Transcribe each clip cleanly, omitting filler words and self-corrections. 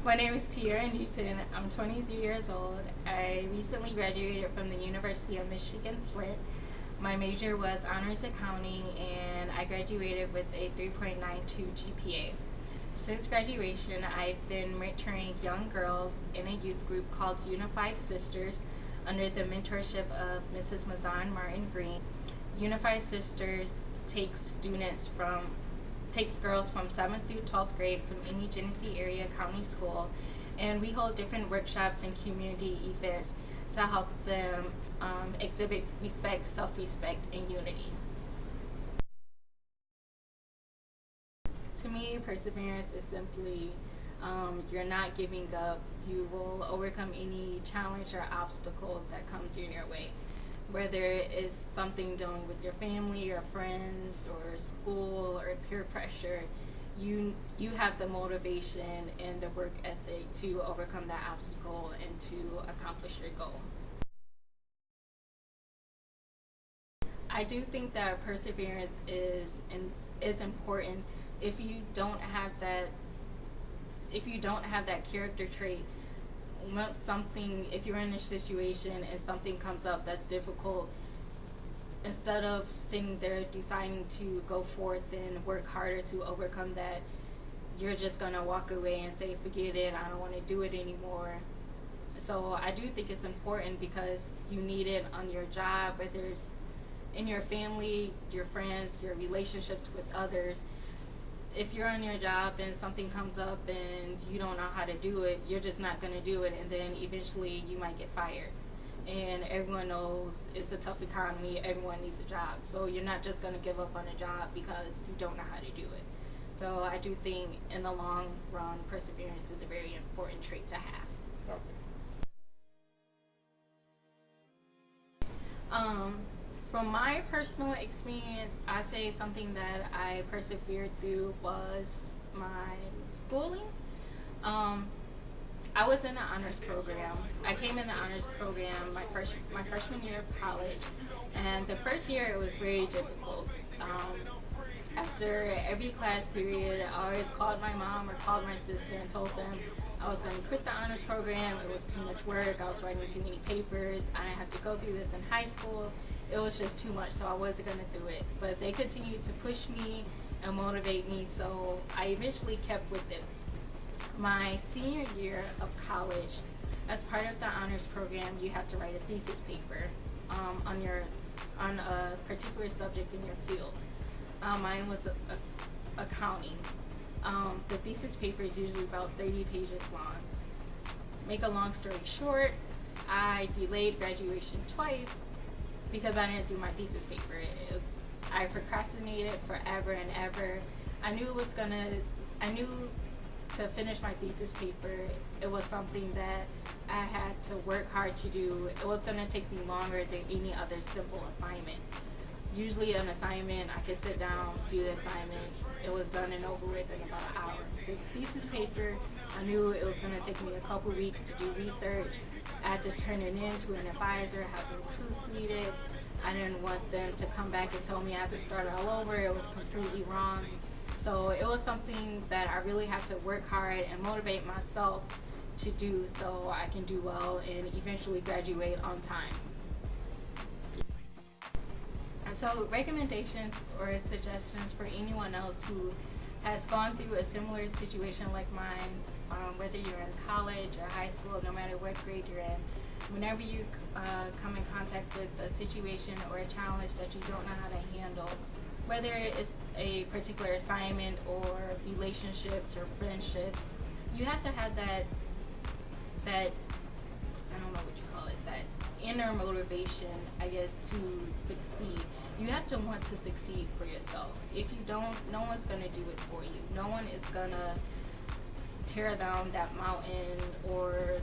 My name is Tiara Newton. I'm 23 years old. I recently graduated from the University of Michigan Flint. My major was honors accounting and I graduated with a 3.92 GPA. Since graduation, I've been mentoring young girls in a youth group called Unified Sisters under the mentorship of Mrs. Mazan Martin Green. Unified Sisters takes girls from 7th through 12th grade from any Genesee area county school, and we hold different workshops and community events to help them exhibit respect, self-respect, and unity. To me, perseverance is simply you're not giving up. You will overcome any challenge or obstacle that comes in your way, whether it's something dealing with your family or friends or school or peer pressure. You have the motivation and the work ethic to overcome that obstacle and to accomplish your goal. I do think that perseverance is important. If you don't have that character trait, if you're in a situation and something comes up that's difficult, instead of sitting there deciding to go forth and work harder to overcome that, you're just going to walk away and say, forget it, I don't want to do it anymore. So I do think it's important because you need it on your job, whether it's in your family, your friends, your relationships with others. If you're on your job and something comes up and you don't know how to do it, you're just not going to do it, and then eventually you might get fired. And everyone knows it's a tough economy, everyone needs a job. So you're not just going to give up on a job because you don't know how to do it. So I do think in the long run, perseverance is a very important trait to have. From my personal experience, I say something that I persevered through was my schooling. I was in the honors program. I came in the honors program my freshman year of college, and the first year it was very difficult. After every class period, I always called my mom or called my sister and told them I was going to quit the honors program. It was too much work. I was writing too many papers. I didn't have to go through this in high school. It was just too much, so I wasn't going to do it. But they continued to push me and motivate me, so I eventually kept with it. My senior year of college, as part of the honors program, you have to write a thesis paper on a particular subject in your field. Mine was accounting. The thesis paper is usually about 30 pages long. Make a long story short, I delayed graduation twice because I didn't do my thesis paper. I procrastinated forever and ever. I knew to finish my thesis paper, it was something that I had to work hard to do. It was going to take me longer than any other simple assignment. Usually an assignment, I could sit down, do the assignment, it was done and over with in about an hour. The thesis paper, I knew it was going to take me a couple weeks to do research. I had to turn it in to an advisor, have them proofread it. I didn't want them to come back and tell me I had to start all over. It was completely wrong. So it was something that I really have to work hard and motivate myself to do so I can do well and eventually graduate on time. So recommendations or suggestions for anyone else who has gone through a similar situation like mine, whether you're in college or high school, no matter what grade you're in, whenever you come in contact with a situation or a challenge that you don't know how to handle, whether it's a particular assignment or relationships or friendships, you have to have that I don't know what you call it, that inner motivation, I guess, to succeed. You have to want to succeed for yourself. If you don't, no one's going to do it for you. No one is going to tear down that mountain, or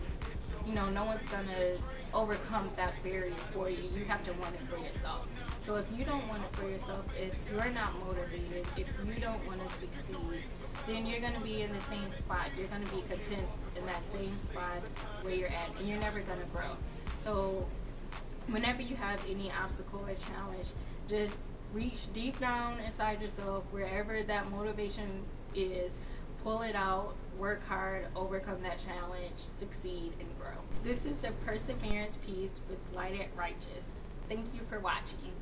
no one's going to overcome that barrier for you. You have to want it for yourself. So if you don't want it for yourself, if you're not motivated, if you don't want to succeed, then you're going to be in the same spot. You're going to be content in that same spot where you're at, and you're never going to grow. So whenever you have any obstacle or challenge, just reach deep down inside yourself, wherever that motivation is, pull it out, work hard, overcome that challenge, succeed, and grow. This is a perseverance piece with Lighted Righteous. Thank you for watching.